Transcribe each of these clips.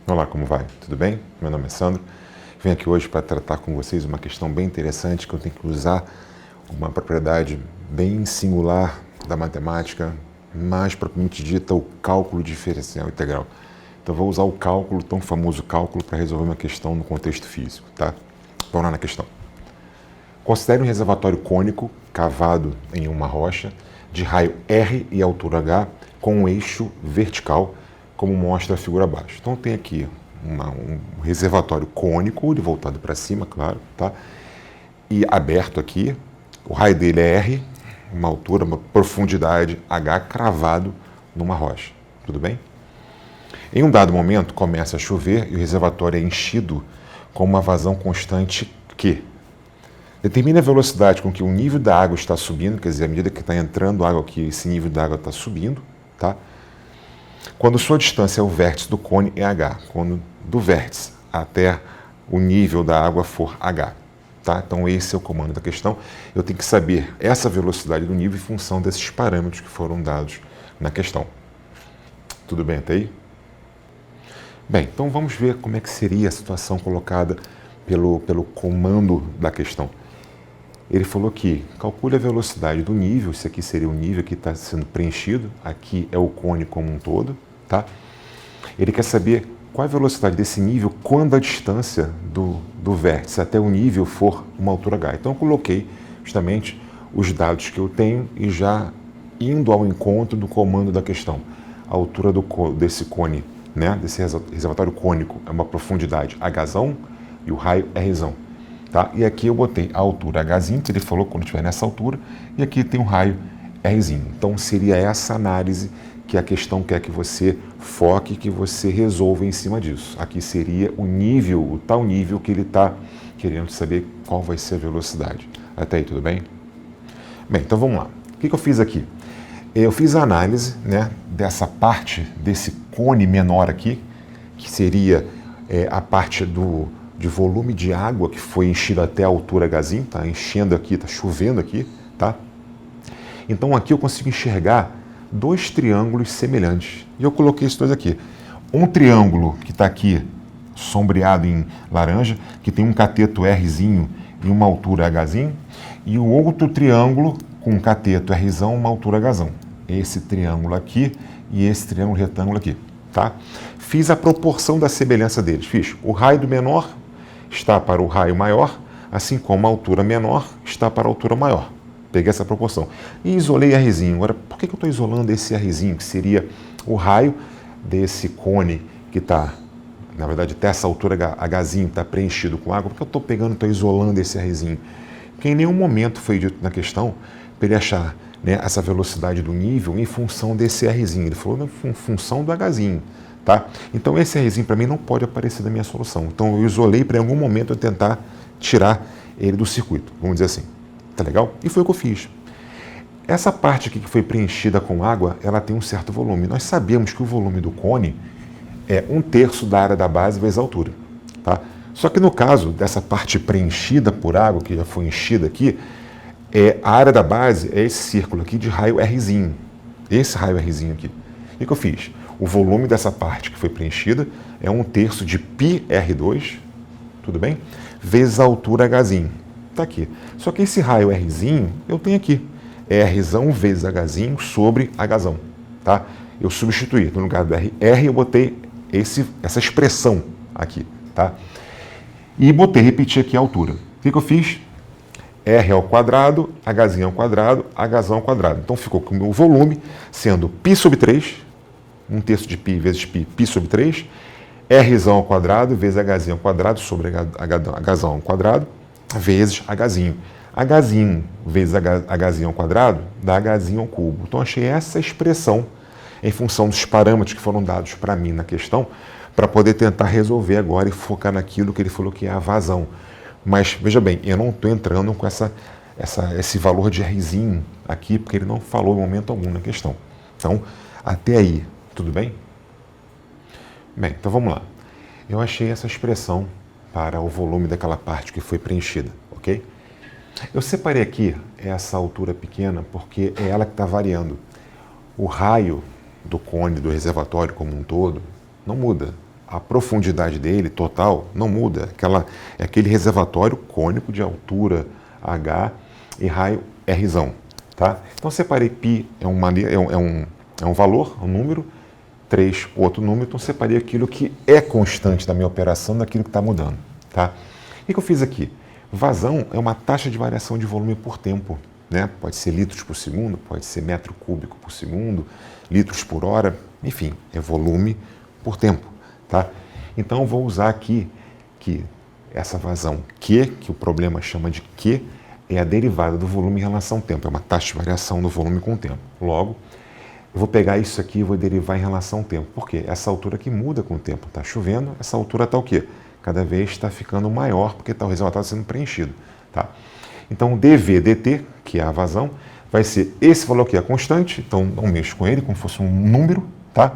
Olá, como vai? Tudo bem? Meu nome é Sandro. Venho aqui hoje para tratar com vocês uma questão bem interessante que eu tenho que usar uma propriedade bem singular da matemática, mais propriamente dita o cálculo diferencial integral. Então vou usar o cálculo, tão famoso cálculo, para resolver uma questão no contexto físico, tá? Vamos lá na questão. Considere um reservatório cônico cavado em uma rocha de raio R e altura H com um eixo vertical, como mostra a figura abaixo. Então tem aqui um reservatório cônico, ele voltado para cima, claro, tá? E aberto aqui, o raio dele é R, uma altura, uma profundidade H cravado numa rocha, tudo bem? Em um dado momento começa a chover e o reservatório é enchido com uma vazão constante Q. Determine a velocidade com que o nível da água está subindo, quer dizer, à medida que está entrando água aqui, esse nível da água está subindo, tá? Quando sua distância ao vértice do cone é H, quando do vértice até o nível da água for H, tá? Então esse é o comando da questão. Eu tenho que saber essa velocidade do nível em função desses parâmetros que foram dados na questão. Tudo bem até aí? Bem, então vamos ver como é que seria a situação colocada pelo comando da questão. Ele falou que calcule a velocidade do nível, isso aqui seria o nível que está sendo preenchido, aqui é o cone como um todo, tá? Ele quer saber qual a velocidade desse nível quando a distância do vértice até o nível for uma altura H. Então eu coloquei justamente os dados que eu tenho e já indo ao encontro do comando da questão. A altura desse cone, né, desse reservatório cônico, é uma profundidade Hzão e o raio Rzão. Tá? E aqui eu botei a altura Hzinho, que ele falou quando estiver nessa altura, e aqui tem um raio Rzinho. Então seria essa análise que a questão quer que você foque, que você resolva em cima disso. Aqui seria o nível, o tal nível que ele está querendo saber qual vai ser a velocidade. Até aí, tudo bem? Bem, então vamos lá. O que eu fiz aqui? Eu fiz a análise, né, dessa parte, desse cone menor aqui, que seria a parte de volume de água que foi enchido até a altura Hzinho, tá enchendo aqui, tá chovendo aqui, tá? Então aqui eu consigo enxergar dois triângulos semelhantes. E eu coloquei esses dois aqui. Um triângulo que está aqui sombreado em laranja, que tem um cateto Rzinho e uma altura Hzinho, e o outro triângulo com um cateto Rzão e uma altura Hzão. Esse triângulo aqui e esse triângulo retângulo aqui, tá? Fiz a proporção da semelhança deles. Fiz o raio do menor está para o raio maior, assim como a altura menor está para a altura maior. Peguei essa proporção. E isolei Rzinho. Agora, por que eu estou isolando esse Rzinho, que seria o raio desse cone que está, na verdade, até essa altura Hzinho está preenchido com água? Por que eu estou pegando, estou isolando esse Rzinho? Porque em nenhum momento foi dito na questão para ele achar, né, essa velocidade do nível em função desse Rzinho. Ele falou em função do Hzinho. Tá? Então esse Rzinho para mim não pode aparecer da minha solução. Então eu isolei para em algum momento eu tentar tirar ele do circuito, vamos dizer assim. Tá legal? E foi o que eu fiz. Essa parte aqui que foi preenchida com água, ela tem um certo volume. Nós sabemos que o volume do cone é 1/3 da área da base vezes a altura. Tá? Só que no caso dessa parte preenchida por água, que já foi enchida aqui, a área da base é esse círculo aqui de raio Rzinho. Esse raio Rzinho aqui. O que eu fiz? O volume dessa parte que foi preenchida é 1/3 de πr2, tudo bem? Vezes a altura Hzinho. Está aqui. Só que esse raio Rzinho eu tenho aqui. É Rzão vezes Hzinho sobre Hzão. Tá? Eu substituí. No lugar do R eu botei essa expressão aqui. Tá? E repeti aqui a altura. O que eu fiz? R ao quadrado, Hzinho ao quadrado, Hzão ao quadrado. Então ficou com o meu volume sendo π sobre 3, 1/3 de π vezes π sobre 3, Rzão ao quadrado vezes Hzinho ao quadrado sobre Hzão ao quadrado, vezes Hzinho. Hzinho vezes Hzinho ao quadrado dá Hzinho ao cubo. Então achei essa expressão em função dos parâmetros que foram dados para mim na questão, para poder tentar resolver agora e focar naquilo que ele falou que é a vazão. Mas, veja bem, eu não estou entrando com esse valor de Rzinho aqui, porque ele não falou em momento algum na questão. Então, até aí, tudo bem? Bem, então vamos lá. Eu achei essa expressão para o volume daquela parte que foi preenchida, ok? Eu separei aqui essa altura pequena porque é ela que está variando. O raio do cone do reservatório como um todo não muda. a profundidade dele, total, não muda. É aquele reservatório cônico de altura H e raio Rzão. Tá? Então, separei π é um valor, um número, 3 outro número, então separei aquilo que é constante da minha operação daquilo que está mudando. Tá? O que eu fiz aqui? Vazão é uma taxa de variação de volume por tempo. Né? Pode ser litros por segundo, pode ser metro cúbico por segundo, litros por hora, enfim, é volume por tempo. Tá? Então, eu vou usar aqui que essa vazão Q, que o problema chama de Q, é a derivada do volume em relação ao tempo, é uma taxa de variação do volume com o tempo. Logo, eu vou pegar isso aqui e vou derivar em relação ao tempo. Por quê? Essa altura aqui muda com o tempo. Está chovendo, essa altura está o quê? Cada vez está ficando maior porque o reservatório está sendo preenchido. Tá? Então, dV dt, que é a vazão, vai ser esse valor aqui, é constante, então não mexo com ele como se fosse um número, tá?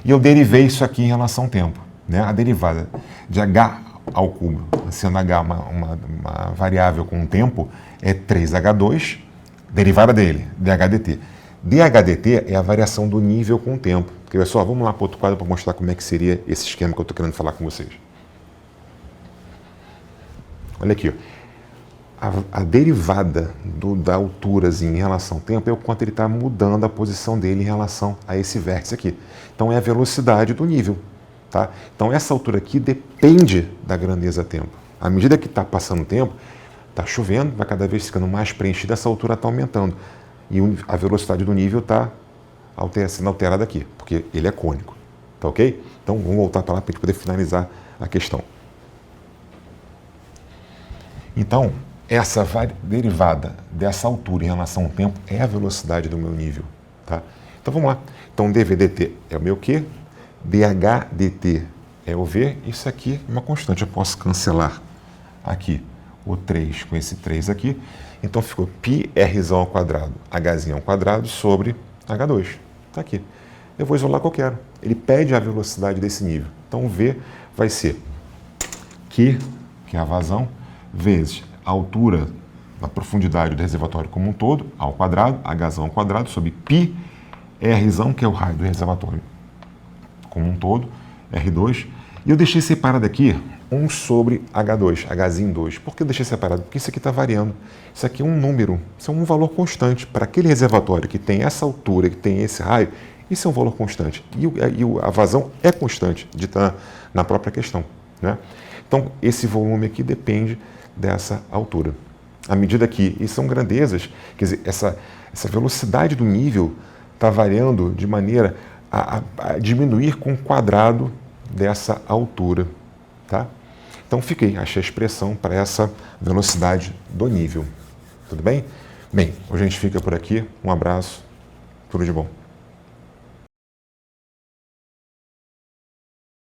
E eu derivei isso aqui em relação ao tempo. Né? A derivada de h ao cubo, sendo h uma variável com o tempo, é 3h2, derivada dele, dH dt. dH dt é a variação do nível com o tempo. Porque, pessoal, vamos lá para o outro quadro para mostrar como é que seria esse esquema que eu estou querendo falar com vocês. Olha aqui, ó. A derivada da alturazinha em relação ao tempo é o quanto ele está mudando a posição dele em relação a esse vértice aqui. Então, é a velocidade do nível. Tá? Então, essa altura aqui depende da grandeza tempo. À medida que está passando o tempo, está chovendo, vai cada vez ficando mais preenchida, essa altura está aumentando. E a velocidade do nível está sendo alterada aqui, porque ele é cônico. Tá ok? Então, vamos voltar para lá para a gente poder finalizar a questão. Então, essa derivada dessa altura em relação ao tempo é a velocidade do meu nível. Tá? Então, vamos lá. Então, dV dt é o meu Q, dH dt é o V, isso aqui é uma constante, eu posso cancelar aqui o 3 com esse 3 aqui, então ficou πr ao quadrado, h ao quadrado sobre h2, está aqui. Eu vou isolar qual eu quero, ele pede a velocidade desse nível, então o V vai ser Q, que é a vazão, vezes a altura da profundidade do reservatório como um todo, ao quadrado, h ao quadrado, sobre πr, que é o raio do reservatório como um todo, R2, e eu deixei separado aqui 1 sobre H2, Hzinho2. Por que eu deixei separado? Porque isso aqui está variando. Isso aqui é um número, isso é um valor constante. Para aquele reservatório que tem essa altura, que tem esse raio, isso é um valor constante. E a vazão é constante, dita na própria questão. Né? Então, esse volume aqui depende dessa altura. À medida que, e são grandezas, quer dizer, essa velocidade do nível está variando de maneira a diminuir com o quadrado dessa altura, tá? Então, achei a expressão para essa velocidade do nível. Tudo bem? Bem, hoje a gente fica por aqui. Um abraço, tudo de bom.